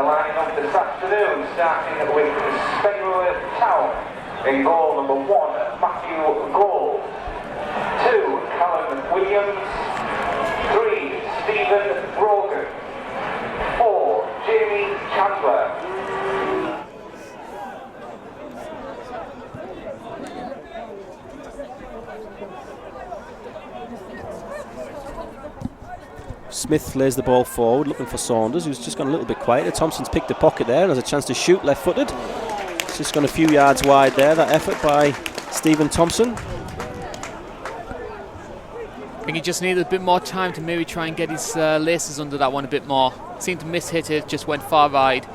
lining up this afternoon, starting with Spennymoor Town in goal number 1, Matthew Gold. 2, Callum Williams. 3, Stephen Brogan. 4, Jamie Chandler. Smith lays the ball forward, looking for Saunders, who's just gone a little bit quieter. Thompson's picked a pocket there and has a chance to shoot left-footed. It's just gone a few yards wide there, that effort by Stephen Thompson. I think he just needed a bit more time to maybe try and get his laces under that one a bit more. Seemed to miss-hit it, just went far wide.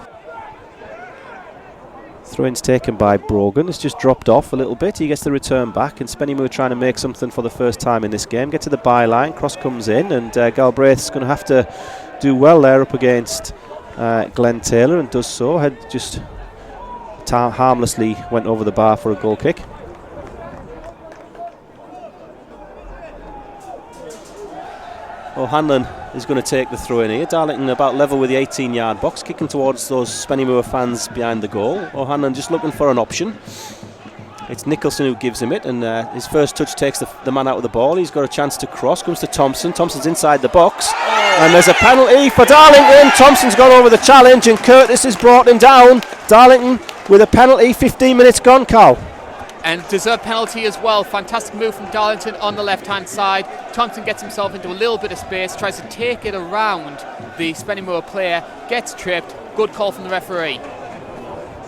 Throw-in's taken by Brogan. It's just dropped off a little bit. He gets the return back, and Spennymoor trying to make something for the first time in this game. Get to the byline, cross comes in, and Galbraith's going to have to do well there up against Glenn Taylor, and does so. Had just harmlessly went over the bar for a goal kick. O'Hanlon is going to take the throw in here. Darlington about level with the 18-yard box, kicking towards those Spennymoor fans behind the goal. O'Hanlon just looking for an option. It's Nicholson who gives him it, and his first touch takes the man out of the ball. He's got a chance to cross, comes to Thompson. Thompson's inside the box, and there's a penalty for Darlington. Thompson's gone over the challenge, and Curtis has brought him down. Darlington with a penalty, 15 minutes gone, Karl. And deserved penalty as well. Fantastic move from Darlington on the left-hand side. Thompson gets himself into a little bit of space, tries to take it around the Spennymoor player, gets tripped. Good call from the referee.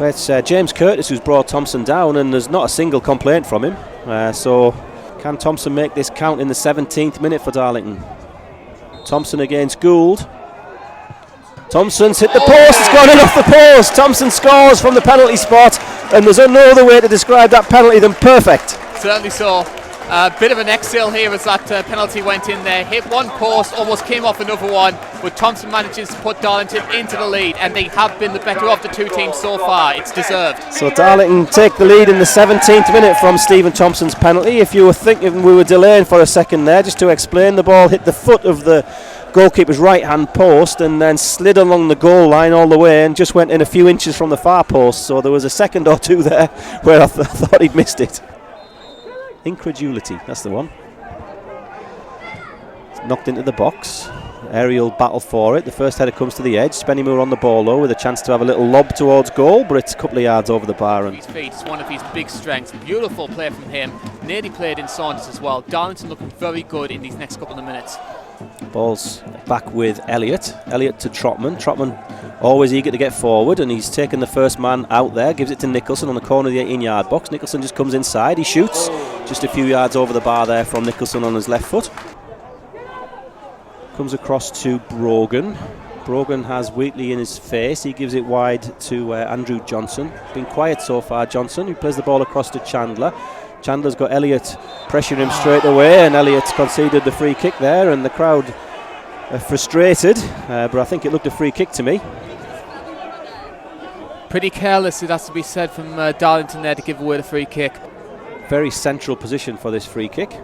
Well, it's James Curtis who's brought Thompson down, and there's not a single complaint from him. So can Thompson make this count in the 17th minute for Darlington? Thompson against Gould. Thompson's hit the post, it's gone in off the post. Thompson scores from the penalty spot, and there's no other way to describe that penalty than perfect. Certainly so. A bit of an exhale here as that penalty went in there. Hit one post, almost came off another one, but Thompson manages to put Darlington into the lead, and they have been the better of the two teams so far. It's deserved. So Darlington take the lead in the 17th minute from Stephen Thompson's penalty. If you were thinking we were delaying for a second there, just to explain, the ball hit the foot of the goalkeeper's right hand post and then slid along the goal line all the way and just went in a few inches from the far post. So there was a second or two there where I thought he'd missed it. Incredulity, that's the one. It's knocked into the box. Aerial battle for it. The first header comes to the edge. Spennymoor on the ball though, with a chance to have a little lob towards goal, but it's a couple of yards over the bar. His feet is one of his big strengths. Beautiful play from him. Nearly played in Saunders as well. Darlington looking very good in these next couple of minutes. Ball's back with Elliott. Elliott to Trotman. Trotman always eager to get forward, and he's taken the first man out there. Gives it to Nicholson on the corner of the 18-yard box. Nicholson just comes inside. He shoots just a few yards over the bar there from Nicholson on his left foot. Comes across to Brogan. Brogan has Wheatley in his face. He gives it wide to Andrew Johnson. Been quiet so far, Johnson, who plays the ball across to Chandler. Chandler's got Elliott pressuring him straight away, and Elliott's conceded the free kick there, and the crowd are frustrated, but I think it looked a free kick to me. Pretty careless, it has to be said, from Darlington there to give away the free kick. Very central position for this free kick.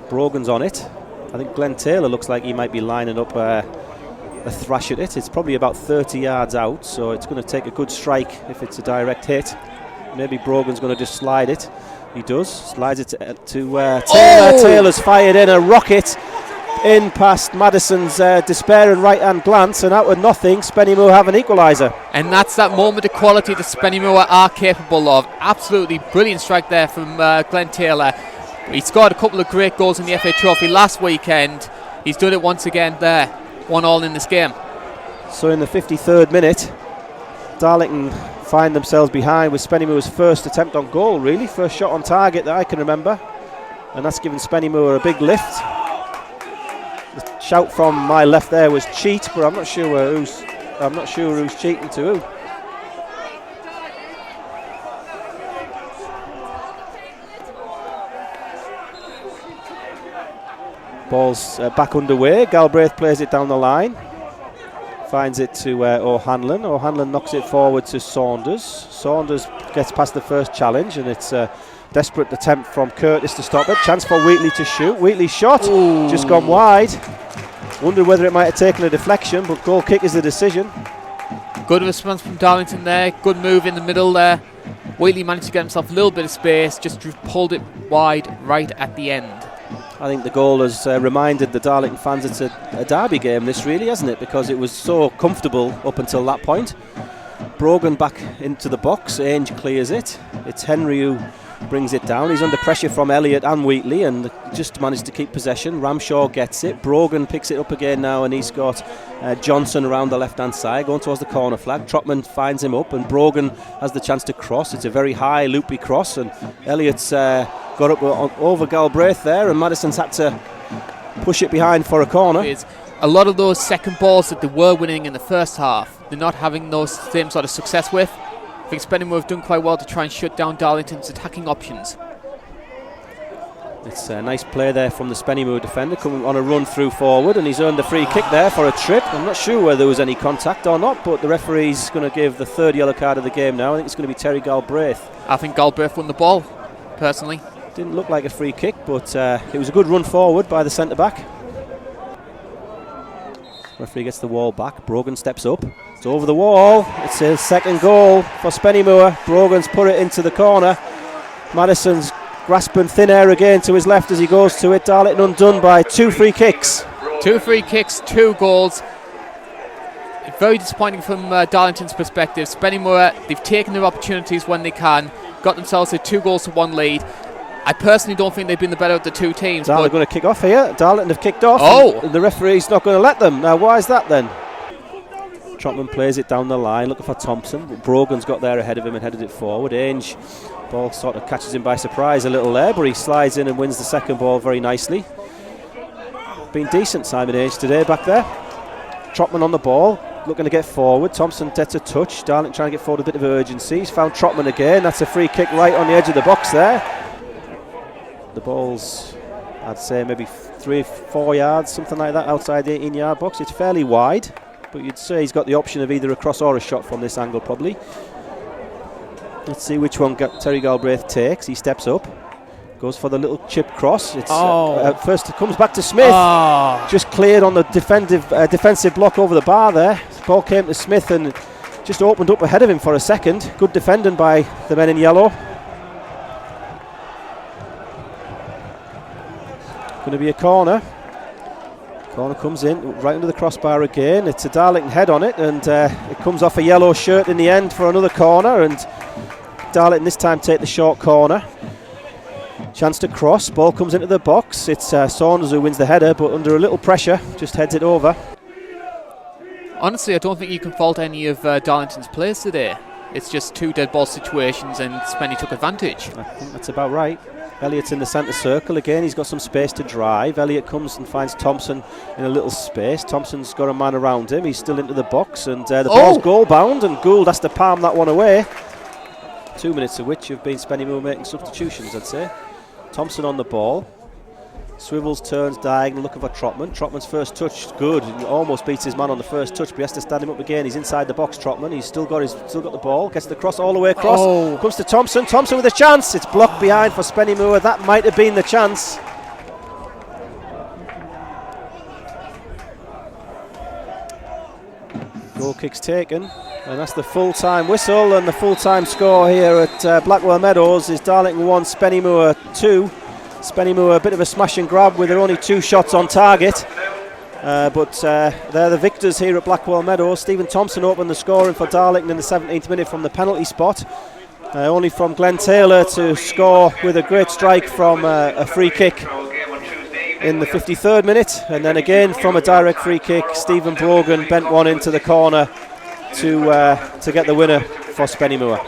Brogan's on it. I think Glenn Taylor looks like he might be lining up a thrash at it. It's probably about 30 yards out, so it's going to take a good strike if it's a direct hit. Maybe Brogan's going to just slide it. He does. Slides it to Taylor. Oh! Taylor's fired in a rocket in past Madison's despairing right-hand glance, and out with nothing, Spennymoor have an equaliser. And that's that moment of quality that Spennymoor are capable of. Absolutely brilliant strike there from Glenn Taylor. He scored a couple of great goals in the FA Trophy last weekend. He's done it once again there. 1-1 in this game. So in the 53rd minute, Darlington find themselves behind with Spennymoor's first attempt on goal, really. First shot on target that I can remember. And that's given Spennymoor a big lift. The shout from my left there was cheat, but I'm not sure who's cheating to who. Ball's back underway. Galbraith plays it down the line. Finds it to O'Hanlon. O'Hanlon knocks it forward to Saunders. Saunders gets past the first challenge, and it's a desperate attempt from Curtis to stop it. Chance for Wheatley to shoot. Wheatley's shot. Ooh. Just gone wide. Wondered whether it might have taken a deflection, but goal kick is the decision. Good response from Darlington there. Good move in the middle there. Wheatley managed to get himself a little bit of space, just pulled it wide right at the end. I think the goal has reminded the Darlington fans it's a derby game, this really, hasn't it? Because it was so comfortable up until that point. Brogan back into the box, Ainge clears it. It's Henry who brings it down. He's under pressure from Elliott and Wheatley and just managed to keep possession. Ramshaw gets it. Brogan picks it up again now, and he's got Johnson around the left-hand side going towards the corner flag. Trotman finds him up and Brogan has the chance to cross. It's a very high loopy cross, and Elliott's got up over Galbraith there, and Madison's had to push it behind for a corner. A lot of those second balls that they were winning in the first half, they're not having those same sort of success with. I think Spennymoor have done quite well to try and shut down Darlington's attacking options. It's a nice play there from the Spennymoor defender, coming on a run through forward, and he's earned a free kick there for a trip. I'm not sure whether there was any contact or not, but the referee's going to give the third yellow card of the game now. I think it's going to be Terry Galbraith. I think Galbraith won the ball, personally. Didn't look like a free kick, but it was a good run forward by the centre-back. Referee gets the wall back. Brogan steps up. It's over the wall. It's his second goal for Spennymoor. Brogan's put it into the corner. Madison's grasping thin air again to his left as he goes to it. Darlington undone by 2 free kicks. 2 free kicks, 2 goals. Very disappointing from Darlington's perspective. Spennymoor, they've taken their opportunities when they can, got themselves a 2-goals-to-1 lead. I personally don't think they've been the better of the two teams. Darlington going to kick off here. Darlington have kicked off. Oh! And the referee's not going to let them. Now, why is that then? Trotman plays it down the line, looking for Thompson. Brogan's got there ahead of him and headed it forward. Ainge, ball sort of catches him by surprise a little there, but he slides in and wins the second ball very nicely. Been decent, Simon Ainge, today back there. Trotman on the ball, looking to get forward. Thompson gets a touch. Darlington trying to get forward, a bit of urgency. He's found Trotman again. That's a free kick right on the edge of the box there. The ball's, I'd say, maybe 3-4 yards, something like that, outside the 18-yard box. It's fairly wide, but you'd say he's got the option of either a cross or a shot from this angle, probably. Let's see which one Terry Galbraith takes. He steps up, goes for the little chip cross. It's first it comes back to Smith. Just cleared on the defensive block over the bar there. The ball came to Smith and just opened up ahead of him for a second. Good defending by the men in yellow. Going to be a corner. Corner comes in right under the crossbar again. It's a Darlington head on it, and it comes off a yellow shirt in the end for another corner, and Darlington this time take the short corner. Chance to cross. Ball comes into the box. It's Saunders who wins the header, but under a little pressure just heads it over. Honestly, I don't think you can fault any of Darlington's players today. It's just 2 dead ball situations and Spenny took advantage. I think that's about right. Elliott's in the centre circle again. He's got some space to drive. Elliott comes and finds Thompson in a little space. Thompson's got a man around him. He's still into the box, and the ball's goal bound, and Gould has to palm that one away. 2 minutes of which have been Spennymoor making substitutions, I'd say. Thompson on the ball. Swivels turns diagonal, looking for Trotman. Trotman's first touch, good. He almost beats his man on the first touch, but he has to stand him up again. He's inside the box, Trotman. He's still got the ball. Gets the cross all the way across. Comes to Thompson. Thompson with a chance. It's blocked behind for Spennymoor. That might have been the chance. Goal kick's taken, and that's the full-time whistle, and the full-time score here at Blackwell Meadows is Darlington 1, Spennymoor 2. Spennymoor a bit of a smash and grab with their only 2 shots on target, but they're the victors here at Blackwell Meadows. Stephen Thompson opened the scoring for Darlington in the 17th minute from the penalty spot, only from Glenn Taylor to score with a great strike from a free kick in the 53rd minute, and then again from a direct free kick Stephen Brogan bent one into the corner to get the winner for Spennymoor.